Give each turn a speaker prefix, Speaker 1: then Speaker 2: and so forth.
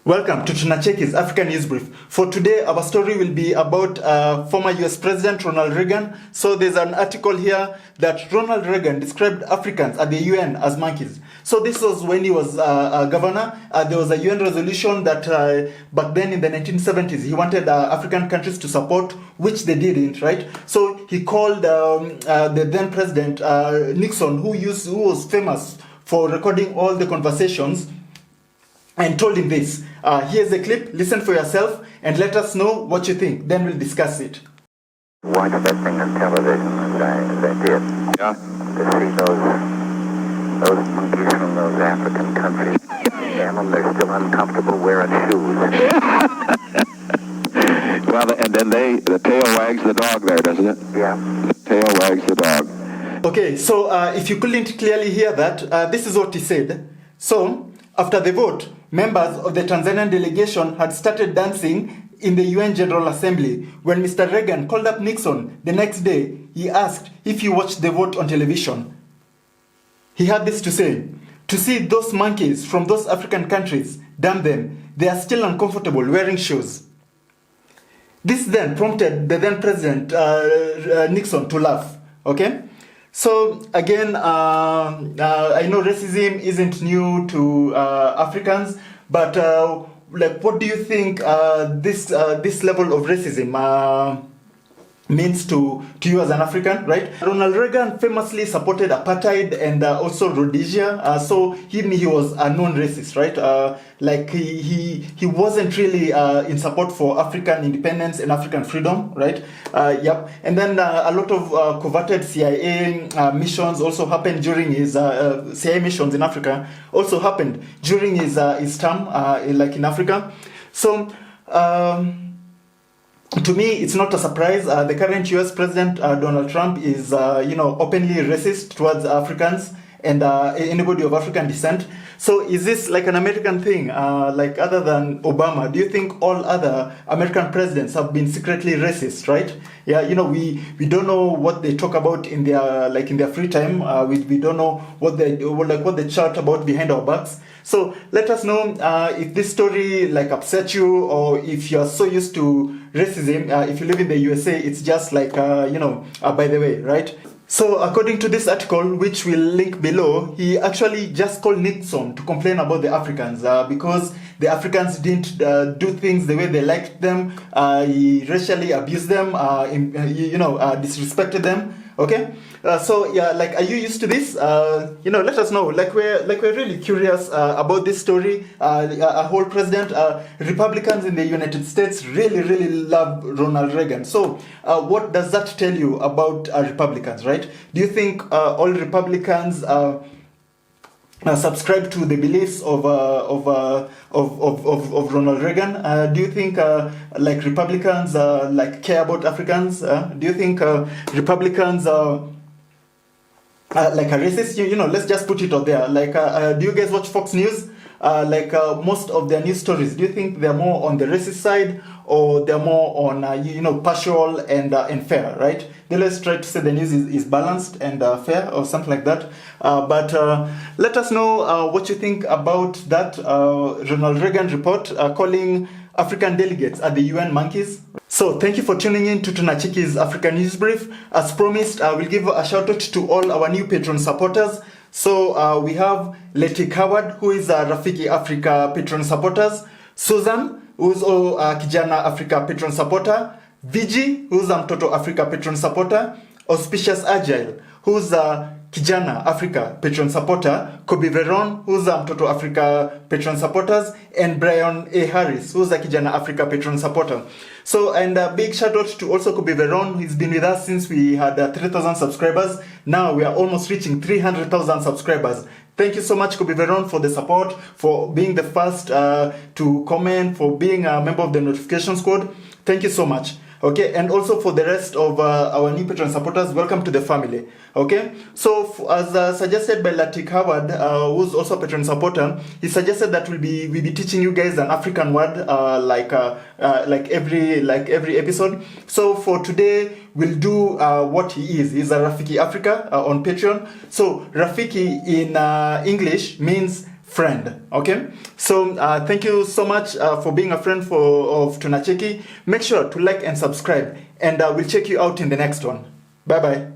Speaker 1: Welcome to Tunacheki's African News Brief. For today, our story will be about former US President Ronald Reagan. So there's an article here that Ronald Reagan described Africans at the UN as monkeys. So this was when he was a governor. There was a UN resolution that back then in the 1970s, he wanted African countries to support, which they didn't, right? So he called the then President Nixon, who was famous for recording all the conversations, and told him this. Here's a clip, listen for yourself, and let us know what you think. Then we'll discuss it.
Speaker 2: Watch that thing on television as I did.
Speaker 3: Yeah.
Speaker 2: To see those monkeys from those African countries. Damn them, they're still uncomfortable wearing shoes.
Speaker 3: Well, and then the tail wags the dog there, doesn't it?
Speaker 2: Yeah.
Speaker 3: The tail wags the dog.
Speaker 1: Okay, so if you couldn't clearly hear that, this is what he said. So, after the vote, members of the Tanzanian delegation had started dancing in the UN General Assembly. When Mr. Reagan called up Nixon the next day, he asked if he watched the vote on television. He had this to say: to see those monkeys from those African countries, damn them, they are still uncomfortable wearing shoes. This then prompted the then President Nixon to laugh, okay? So again, I know racism isn't new to Africans, but what do you think this level of racism means to you as an African, right? Ronald Reagan famously supported apartheid and also Rhodesia, so he was a known racist, right? He wasn't really in support for African independence and African freedom, right? Yep. And then a lot of coveted CIA missions also happened during his CIA missions in Africa also happened during his term, in Africa. So. To me, it's not a surprise. The current US President, Donald Trump, is, openly racist towards Africans and anybody of African descent. So is this like an American thing, other than Obama? Do you think all other American presidents have been secretly racist, right? Yeah, we don't know what they talk about in their free time. We don't know what they chat about behind our backs. So let us know if this story upsets you, or if you're so used to racism. If you live in the USA, it's just by the way, right? So according to this article, which we'll link below, he actually just called Nixon to complain about the Africans because the Africans didn't do things the way they liked them. He racially abused them, disrespected them. Okay, so yeah, are you used to this? Let us know. We're really curious about this story. A whole president. Republicans in the United States really love Ronald Reagan. So what does that tell you about Republicans, right? Do you think all Republicans subscribe to the beliefs of Ronald Reagan? Do you think Republicans care about Africans? Do you think Republicans are racist? Let's just put it out there. Do you guys watch Fox News? Most of their news stories, do you think they're more on the racist side, or they're more on partial and fair, right? They always try to say the news is balanced and fair or something like that. But let us know what you think about that Ronald Reagan report calling African delegates at the UN monkeys. So thank you for tuning in to Tunacheki's African News Brief. As promised, I will give a shout out to all our new Patreon supporters. So we have Letik Howard, who is a Rafiki Africa Patreon supporters, Susan, who's a Kijana Africa Patreon supporter, Viji, who's a Mtoto Africa Patreon supporter, Auspicious Agile, who's a Kijana Africa Patreon supporter, Kobe Veron, who's a Mtoto Africa Patreon supporters, and Brian A. Harris, who's a Kijana Africa Patreon supporter. So, and a big shout out to also Kobe Veron. He's been with us since we had 3,000 subscribers. Now we are almost reaching 300,000 subscribers. Thank you so much, Kobe Veron, for the support, for being the first to comment, for being a member of the notification squad. Thank you so much. Okay, and also for the rest of our new Patreon supporters, welcome to the family. Okay, so as suggested by Letik Howard, who's also a Patreon supporter, he suggested that we'll be teaching you guys an African word every episode. So for today, we'll do what he is. He's a Rafiki Africa on Patreon. So Rafiki in English means friend. Okay, so thank you so much for being a friend of Tunacheki. Make sure to like and subscribe, and we'll check you out in the next one. Bye bye.